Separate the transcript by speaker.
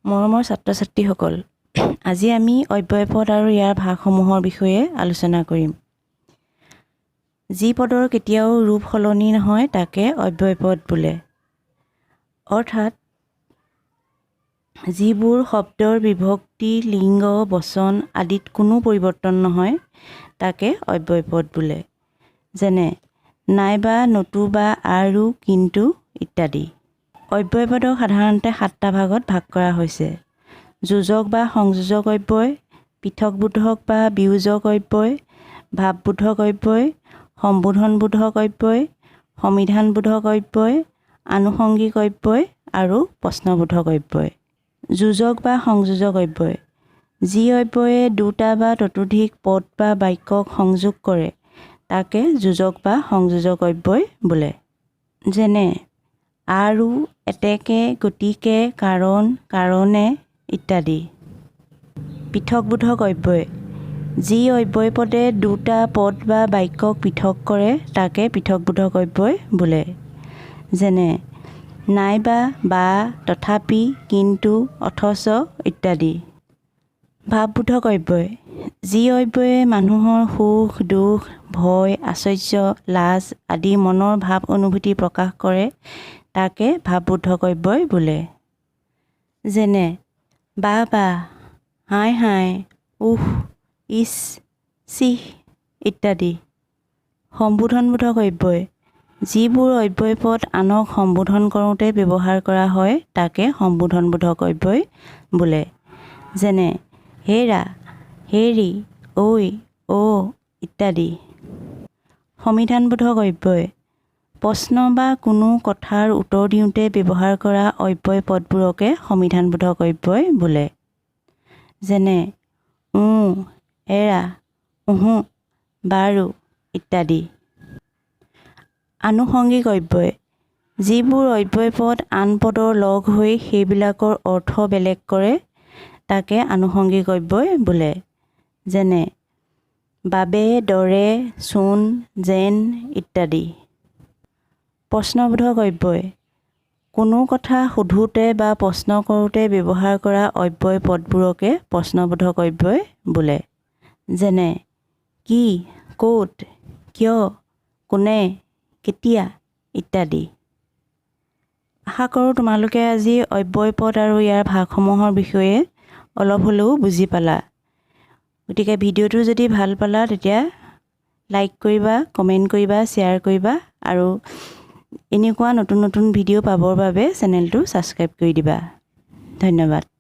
Speaker 1: মৰমৰ ছাত্ৰ-ছাত্ৰীসকল, আজি আমি অব্যয় পদ আৰু ইয়াৰ ভাগসমূহৰ বিষয়ে আলোচনা কৰিম। যি পদৰ কেতিয়াও ৰূপ সলনি নহয় তাকে অব্যয় পদ বোলে। অৰ্থাৎ যিবোৰ শব্দৰ বিভক্তি, লিংগ, বচন আদিত কোনো পৰিৱৰ্তন নহয় তাকে অব্যয় পদ বোলে। যেনে নাইবা, নতুবা, আৰু, কিন্তু ইত্যাদি। অব্যয় পদক সাধাৰণতে 7টা ভাগত ভাগ কৰা হৈছে। যোজক বা সংযোজক অব্যয়, পৃথকবোধক বা বিয়োজক অব্যয়, ভাৱবোধক অব্যয়, সম্বোধনবোধক অব্যয়, সমিধানবোধক অব্যয়, আনুষংগিক অব্যয় আৰু প্ৰশ্নবোধক অব্যয়। যোজক বা সংযোজক অব্যয় যি অব্যয়ে দুটা বা ততোধিক পদ বা বাক্যক সংযোগ কৰে তাকে যোজক বা সংযোজক অব্যয় বোলে। যেনে আৰু, এতেকে, গতিকে, কাৰণ, কাৰণে ইত্যাদি। পৃথকবোধক অব্যয় যি অব্যয় পদে দুটা পদ বা বাক্যক পৃথক কৰে তাকে পৃথকবোধক অব্যয় বোলে। যেনে নাইবা, বা, তথাপি, কিন্তু, অথচ ইত্যাদি। ভাৱবোধক অব্যয় যি অব্যয়ে মানুহৰ সুখ, দুখ, ভয়, আশ্চৰ্য, লাজ আদি মনৰ ভাৱ অনুভূতি প্ৰকাশ কৰে তাকে ভাৱবোধক অব্যয় বোলে। যেনে বাহ বাহ, হায় হায়, উহ, ইছ, ছিহ ইত্যাদি। সম্বোধনবোধক অব্যয় যিবোৰ অব্যয় পদ আনক সম্বোধন কৰোঁতে ব্যৱহাৰ কৰা হয় তাকে সম্বোধনবোধক অব্যয় বোলে। যেনে হেৰা, হেৰি, ঐ, অ' ইত্যাদি। সমিধানবোধক অব্যয় প্ৰশ্ন বা কোনো কথাৰ উত্তৰ দিওঁতে ব্যৱহাৰ কৰা অব্যয় পদবোৰকে সমিধানবোধক অব্যয় বোলে। যেনে এৰা, উহু, বাৰু ইত্যাদি। আনুষংগিক অব্যয় যিবোৰ অব্যয় পদ আন পদৰ লগ হৈ সেইবিলাকৰ অৰ্থ বেলেগ কৰে তাকে আনুষংগিক অব্যয় বোলে। যেনে বাবে, দৰে, চোন, যেন ইত্যাদি। প্ৰশ্নবোধক অব্যয় কোনো কথা সোধোতে বা প্ৰশ্ন কৰোঁতে ব্যৱহাৰ কৰা অব্যয় পদবোৰকে প্ৰশ্নবোধক অব্যয় বোলে। যেনে কি, ক'ত, কিয়, কোনে, কেতিয়া ইত্যাদি। আশা কৰোঁ তোমালোকে আজি অব্যয় পদ আৰু ইয়াৰ ভাগসমূহৰ বিষয়ে অলপ হ'লেও বুজি পালা। গতিকে ভিডিঅ'টো যদি ভাল পালা তেতিয়া লাইক কৰিবা, কমেণ্ট কৰিবা, শ্বেয়াৰ কৰিবা আৰু এনেকুৱা নতুন নতুন ভিডিঅ' পাবৰ বাবে চেনেলটো ছাবস্ক্ৰাইব কৰি দিবা। ধন্যবাদ।